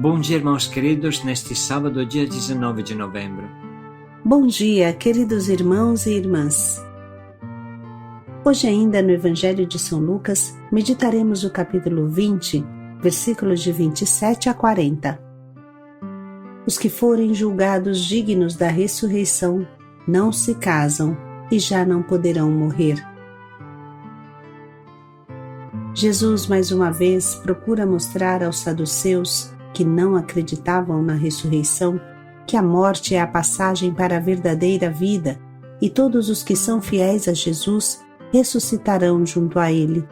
Bom dia, irmãos queridos, neste sábado, dia 19 de novembro. Bom dia, queridos irmãos e irmãs. Hoje ainda no Evangelho de São Lucas, meditaremos o capítulo 20, versículos de 27 a 40. Os que forem julgados dignos da ressurreição não se casam e já não poderão morrer. Jesus mais uma vez procura mostrar aos saduceus que não acreditavam na ressurreição que a morte é a passagem para a verdadeira vida e todos os que são fiéis a Jesus ressuscitarão junto a Ele.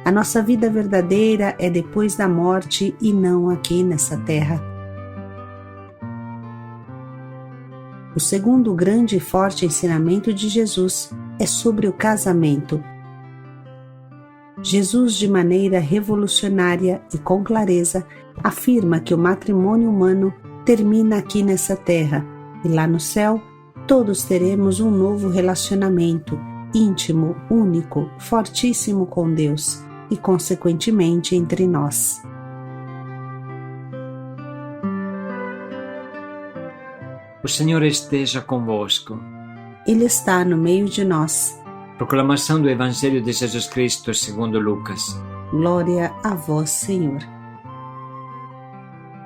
A nossa vida verdadeira é depois da morte e não aqui nessa terra. O segundo grande e forte ensinamento de Jesus é sobre o casamento. Jesus, de maneira revolucionária e com clareza, afirma que o matrimônio humano termina aqui nessa terra e lá no céu todos teremos um novo relacionamento íntimo, único, fortíssimo com Deus e, consequentemente, entre nós. O Senhor esteja convosco. Ele está no meio de nós. Proclamação do Evangelho de Jesus Cristo segundo Lucas. Glória a vós, Senhor.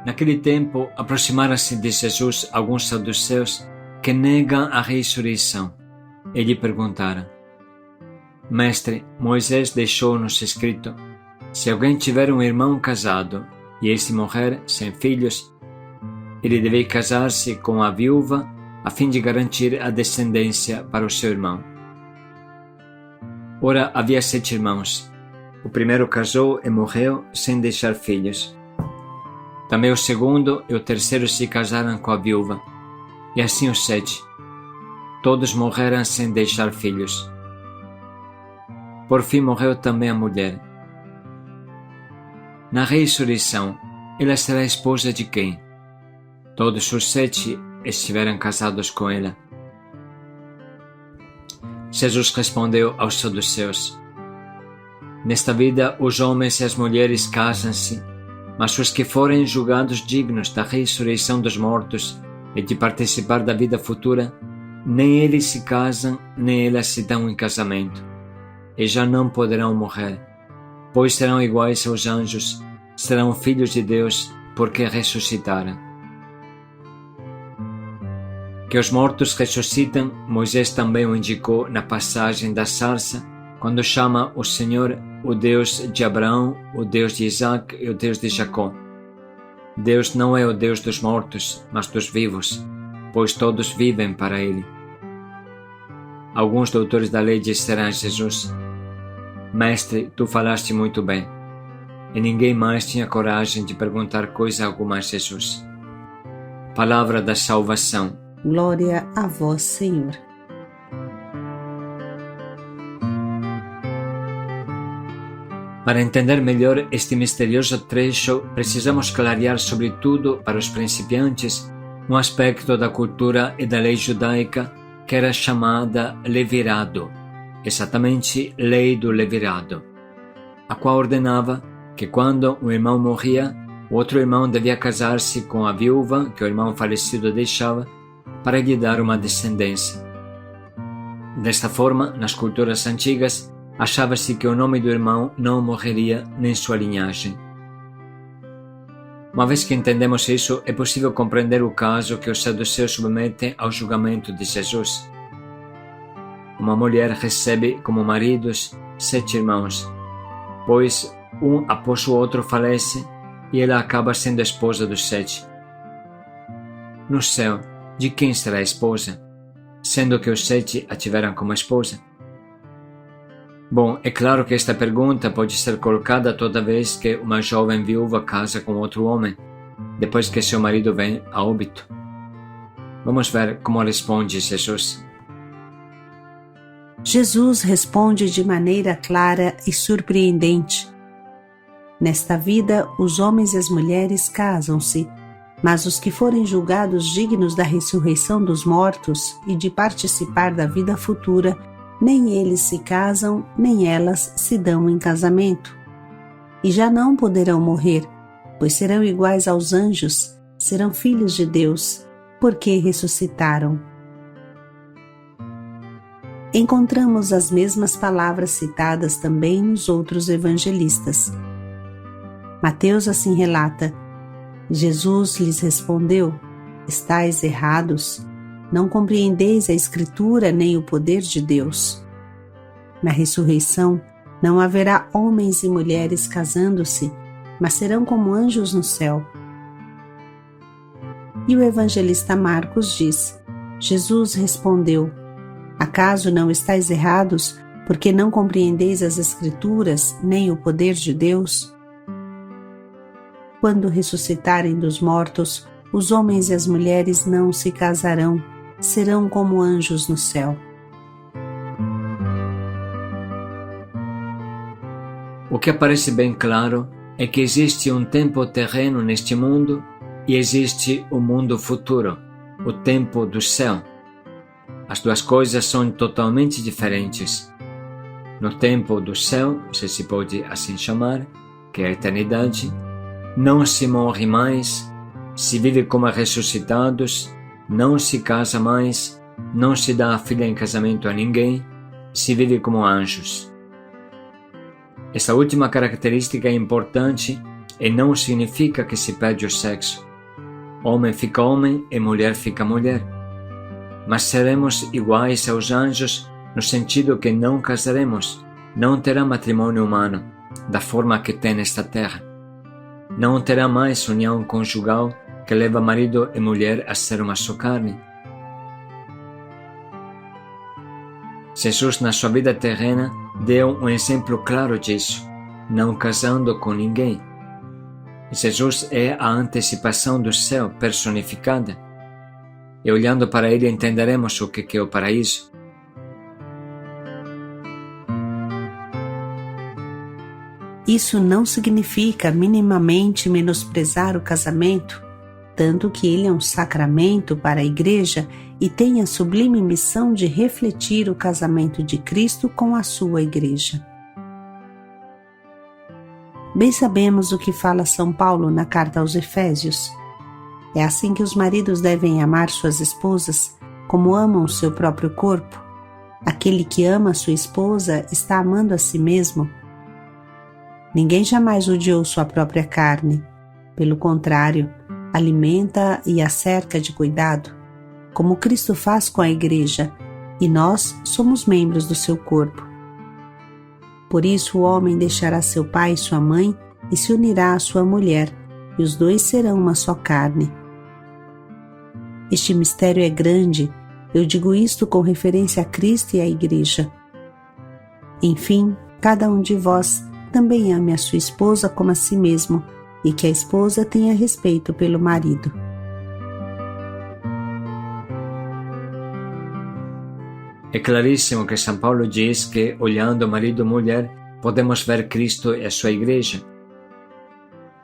Naquele tempo, aproximaram-se de Jesus alguns saduceus que negam a ressurreição e lhe perguntaram: Mestre, Moisés deixou-nos escrito: se alguém tiver um irmão casado e este morrer sem filhos, ele deve casar-se com a viúva a fim de garantir a descendência para o seu irmão. Ora, havia 7 irmãos. O primeiro casou e morreu sem deixar filhos. Também o segundo e o terceiro se casaram com a viúva, e assim os 7. Todos morreram sem deixar filhos. Por fim morreu também a mulher. Na ressurreição, ela será esposa de quem? Todos os 7 estiveram casados com ela. Jesus respondeu aos saduceus: Nesta vida os homens e as mulheres casam-se, mas os que forem julgados dignos da ressurreição dos mortos e de participar da vida futura, nem eles se casam, nem elas se dão em casamento, e já não poderão morrer, pois serão iguais aos anjos, serão filhos de Deus, porque ressuscitaram. Que os mortos ressuscitam, Moisés também o indicou na passagem da sarça, quando chama o Senhor o Deus de Abraão, o Deus de Isaac e o Deus de Jacó. Deus não é o Deus dos mortos, mas dos vivos, pois todos vivem para Ele. Alguns doutores da lei disseram a Jesus: Mestre, tu falaste muito bem. E ninguém mais tinha coragem de perguntar coisa alguma a Jesus. Palavra da salvação. Glória a vós, Senhor. Para entender melhor este misterioso trecho, precisamos clarear, sobretudo para os principiantes, um aspecto da cultura e da lei judaica que era chamada levirado, exatamente lei do levirado, a qual ordenava que quando um irmão morria, o outro irmão devia casar-se com a viúva que o irmão falecido deixava para lhe dar uma descendência. Desta forma, nas culturas antigas, achava-se que o nome do irmão não morreria nem sua linhagem. Uma vez que entendemos isso, é possível compreender o caso que os saduceus submetem ao julgamento de Jesus. Uma mulher recebe como maridos 7 irmãos, pois um após o outro falece e ela acaba sendo esposa dos 7. No céu, de quem será a esposa, sendo que os 7 a tiveram como esposa? Bom, é claro que esta pergunta pode ser colocada toda vez que uma jovem viúva casa com outro homem, depois que seu marido vem a óbito. Vamos ver como responde Jesus. Jesus responde de maneira clara e surpreendente. Nesta vida, os homens e as mulheres casam-se, mas os que forem julgados dignos da ressurreição dos mortos e de participar da vida futura, nem eles se casam, nem elas se dão em casamento. E já não poderão morrer, pois serão iguais aos anjos, serão filhos de Deus, porque ressuscitaram. Encontramos as mesmas palavras citadas também nos outros evangelistas. Mateus assim relata: Jesus lhes respondeu: estais errados, não compreendeis a Escritura nem o poder de Deus. Na ressurreição, não haverá homens e mulheres casando-se, mas serão como anjos no céu. E o evangelista Marcos diz: Jesus respondeu: acaso não estáis errados, porque não compreendeis as Escrituras nem o poder de Deus? Quando ressuscitarem dos mortos, os homens e as mulheres não se casarão, serão como anjos no céu. O que aparece bem claro é que existe um tempo terreno neste mundo e existe o mundo futuro, o tempo do céu. As duas coisas são totalmente diferentes. No tempo do céu, se pode assim chamar, que é a eternidade, não se morre mais, se vive como ressuscitados, não se casa mais, não se dá a filha em casamento a ninguém, se vive como anjos. Essa última característica é importante e não significa que se perde o sexo. Homem fica homem e mulher fica mulher. Mas seremos iguais aos anjos no sentido que não casaremos, não terá matrimônio humano, da forma que tem nesta terra. Não terá mais união conjugal que leva marido e mulher a ser uma só carne. Jesus, na sua vida terrena, deu um exemplo claro disso, não casando com ninguém. Jesus é a antecipação do céu personificada. E olhando para ele entenderemos o que é o paraíso. Isso não significa minimamente menosprezar o casamento, tanto que ele é um sacramento para a Igreja e tem a sublime missão de refletir o casamento de Cristo com a sua Igreja. Bem sabemos o que fala São Paulo na carta aos Efésios. É assim que os maridos devem amar suas esposas, como amam o seu próprio corpo. Aquele que ama sua esposa está amando a si mesmo. Ninguém jamais odiou sua própria carne. Pelo contrário, alimenta e a cerca de cuidado, como Cristo faz com a Igreja, e nós somos membros do seu corpo. Por isso o homem deixará seu pai e sua mãe e se unirá à sua mulher, e os dois serão uma só carne. Este mistério é grande, eu digo isto com referência a Cristo e à Igreja. Enfim, cada um de vós também ame a sua esposa como a si mesmo, e que a esposa tenha respeito pelo marido. É claríssimo que São Paulo diz que, olhando marido e mulher, podemos ver Cristo e a sua Igreja.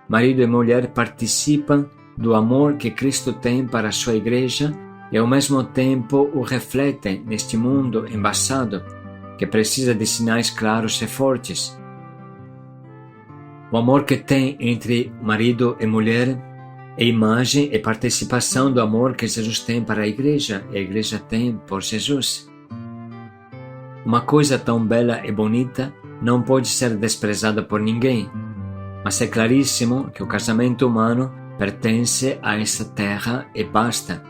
Marido e mulher participam do amor que Cristo tem para a sua Igreja e ao mesmo tempo o refletem neste mundo embaçado, que precisa de sinais claros e fortes. O amor que tem entre marido e mulher é imagem e participação do amor que Jesus tem para a Igreja e a Igreja tem por Jesus. Uma coisa tão bela e bonita não pode ser desprezada por ninguém, mas é claríssimo que o casamento humano pertence a essa terra e basta.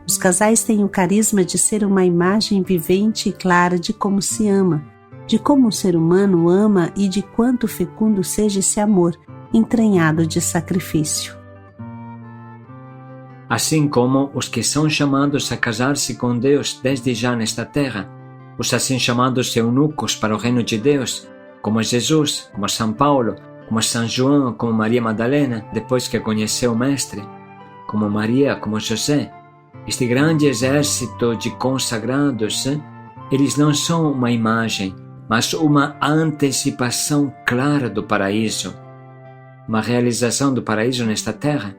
Os casais têm o carisma de ser uma imagem vivente e clara de como se ama, de como o ser humano ama e de quanto fecundo seja esse amor, entranhado de sacrifício. Assim como os que são chamados a casar-se com Deus desde já nesta terra, os assim chamados eunucos para o reino de Deus, como Jesus, como São Paulo, como São João, como Maria Madalena, depois que conheceu o Mestre, como Maria, como José. Este grande exército de consagrados, eles não são uma imagem, mas uma antecipação clara do paraíso, uma realização do paraíso nesta terra.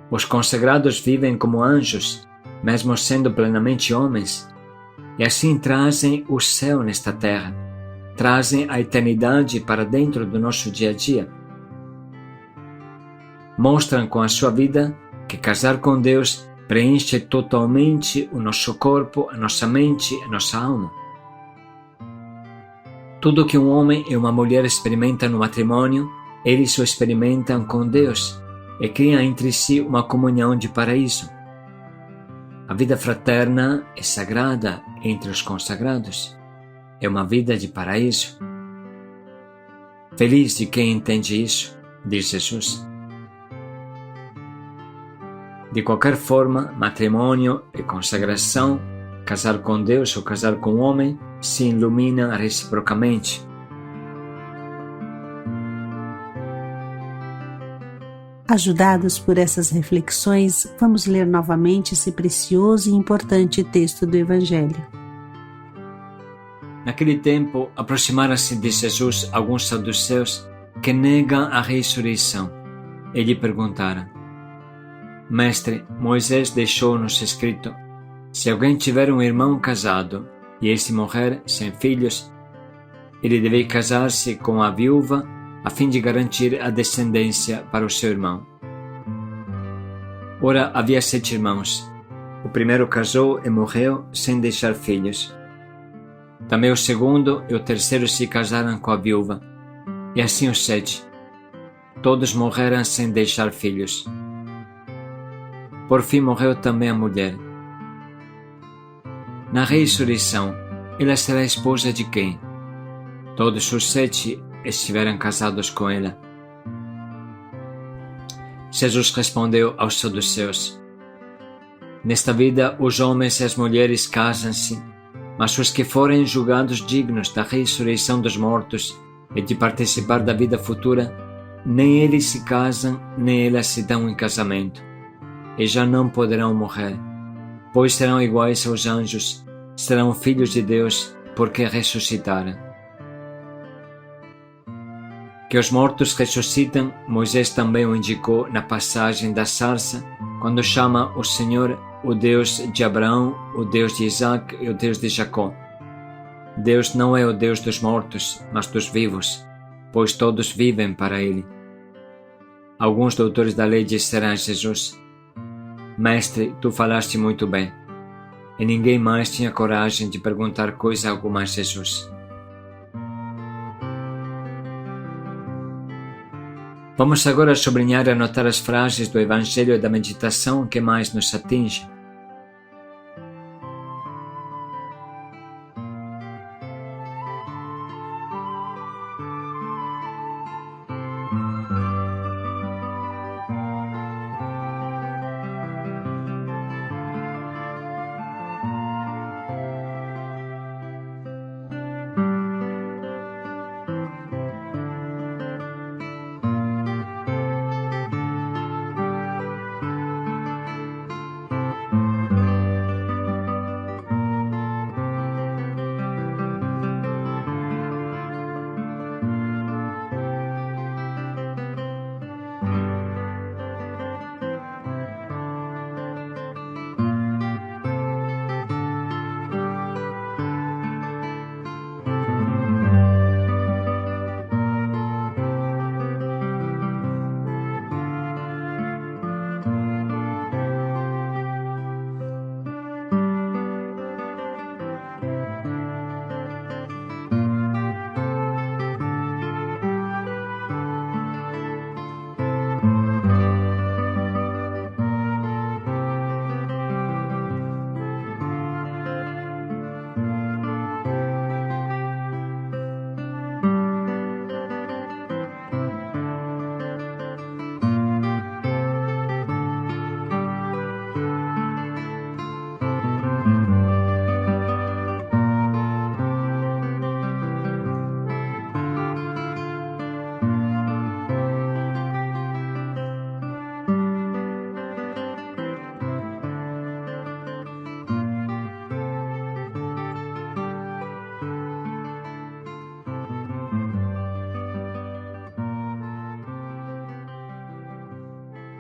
Os consagrados vivem como anjos, mesmo sendo plenamente homens, e assim trazem o céu nesta terra, trazem a eternidade para dentro do nosso dia a dia. Mostram com a sua vida que casar com Deus preenche totalmente o nosso corpo, a nossa mente e a nossa alma. Tudo que um homem e uma mulher experimentam no matrimônio, eles o experimentam com Deus e criam entre si uma comunhão de paraíso. A vida fraterna e sagrada entre os consagrados é uma vida de paraíso. Feliz de quem entende isso, diz Jesus. De qualquer forma, matrimônio e consagração, casar com Deus ou casar com o homem, se ilumina reciprocamente. Ajudados por essas reflexões, vamos ler novamente esse precioso e importante texto do Evangelho. Naquele tempo, aproximaram-se de Jesus alguns saduceus que negam a ressurreição e lhe perguntaram: Mestre, Moisés deixou-nos escrito: se alguém tiver um irmão casado e este morrer sem filhos, ele deve casar-se com a viúva a fim de garantir a descendência para o seu irmão. Ora, havia 7 irmãos. O primeiro casou e morreu sem deixar filhos. Também o segundo e o terceiro se casaram com a viúva, e assim os 7. Todos morreram sem deixar filhos. Por fim morreu também a mulher. Na ressurreição, ela será esposa de quem? Todos os 7 estiveram casados com ela. Jesus respondeu aos saduceus: Nesta vida os homens e as mulheres casam-se, mas os que forem julgados dignos da ressurreição dos mortos e de participar da vida futura, nem eles se casam, nem elas se dão em casamento, e já não poderão morrer, pois serão iguais aos anjos, serão filhos de Deus, porque ressuscitaram. Que os mortos ressuscitam, Moisés também o indicou na passagem da sarça, quando chama o Senhor o Deus de Abraão, o Deus de Isaac e o Deus de Jacó. Deus não é o Deus dos mortos, mas dos vivos, pois todos vivem para Ele. Alguns doutores da lei disseram a Jesus: Mestre, tu falaste muito bem. E ninguém mais tinha coragem de perguntar coisa alguma a Jesus. Vamos agora sublinhar e anotar as frases do Evangelho e da meditação que mais nos atingem.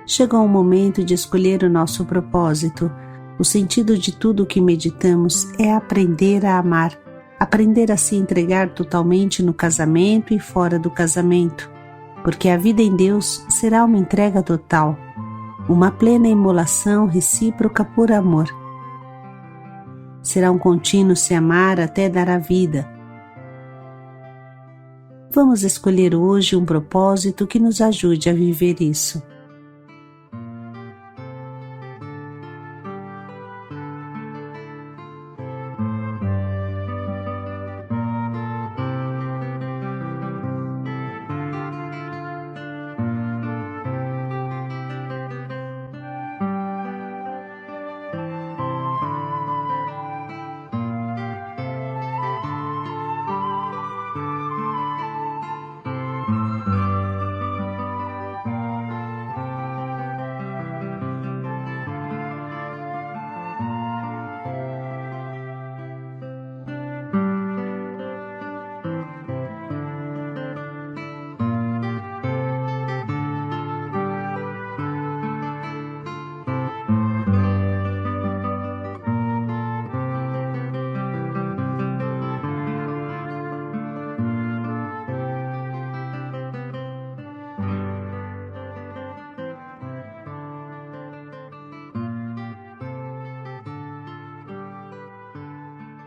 Chegou o momento de escolher o nosso propósito. O sentido de tudo o que meditamos é aprender a amar, aprender a se entregar totalmente no casamento e fora do casamento, porque a vida em Deus será uma entrega total, uma plena imolação recíproca por amor. Será um contínuo se amar até dar a vida. Vamos escolher hoje um propósito que nos ajude a viver isso.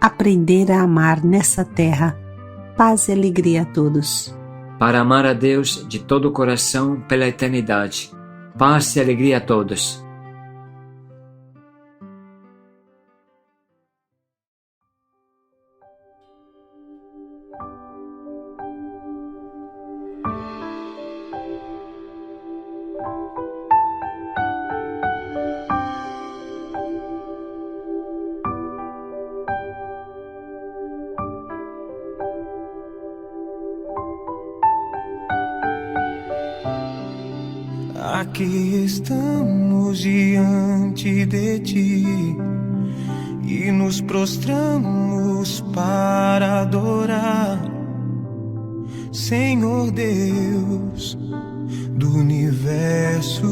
Aprender a amar nessa terra. Paz e alegria a todos. Para amar a Deus de todo o coração pela eternidade. Paz e alegria a todos. Aqui estamos diante de ti e nos prostramos para adorar, Senhor Deus do universo,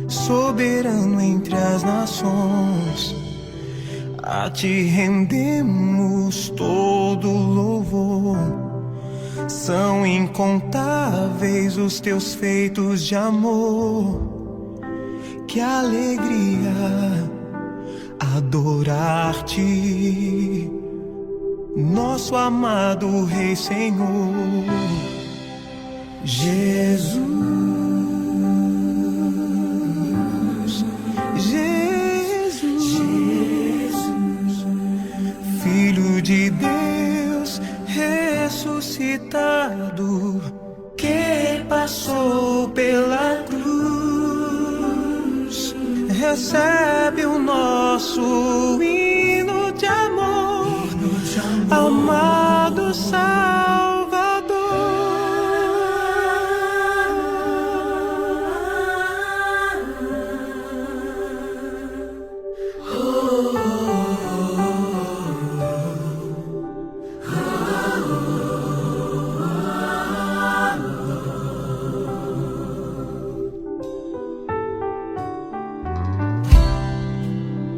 soberano entre as nações. A ti rendemos todo louvor. São incontáveis os teus feitos de amor. Que alegria adorar-te, nosso amado Rei Senhor Jesus. Filho de Deus ressuscitado, que passou pela cruz, recebe o nosso hino de amor, amado Salvador.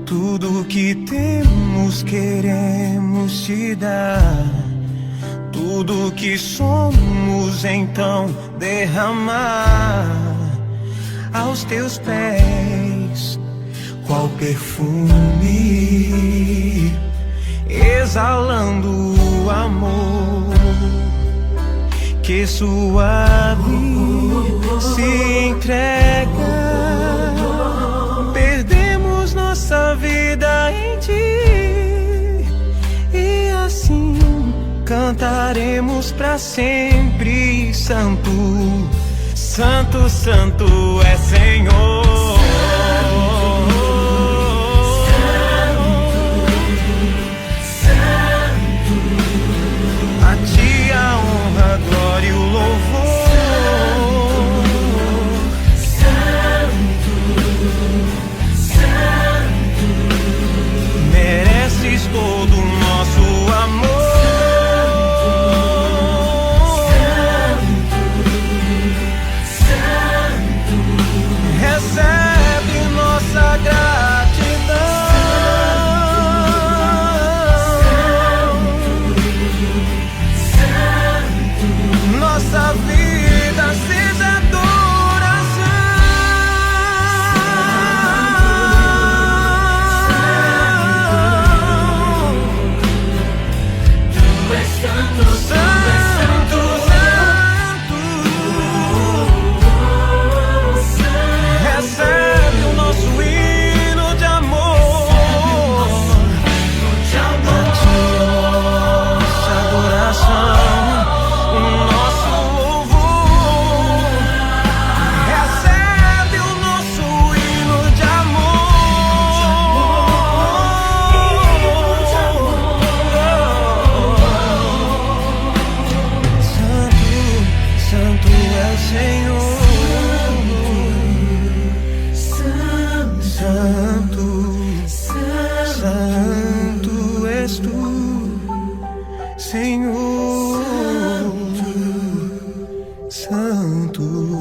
Tudo que temos queremos te dar, tudo que somos então derramar aos teus pés, qual perfume, exalando o amor que suave se entrega. Perdemos nossa vida em ti e assim cantaremos pra sempre. Santo, Santo, Santo é Senhor. A ti a honra, a glória e o louvor. Mereces todo o nosso amor. Recebe Santo.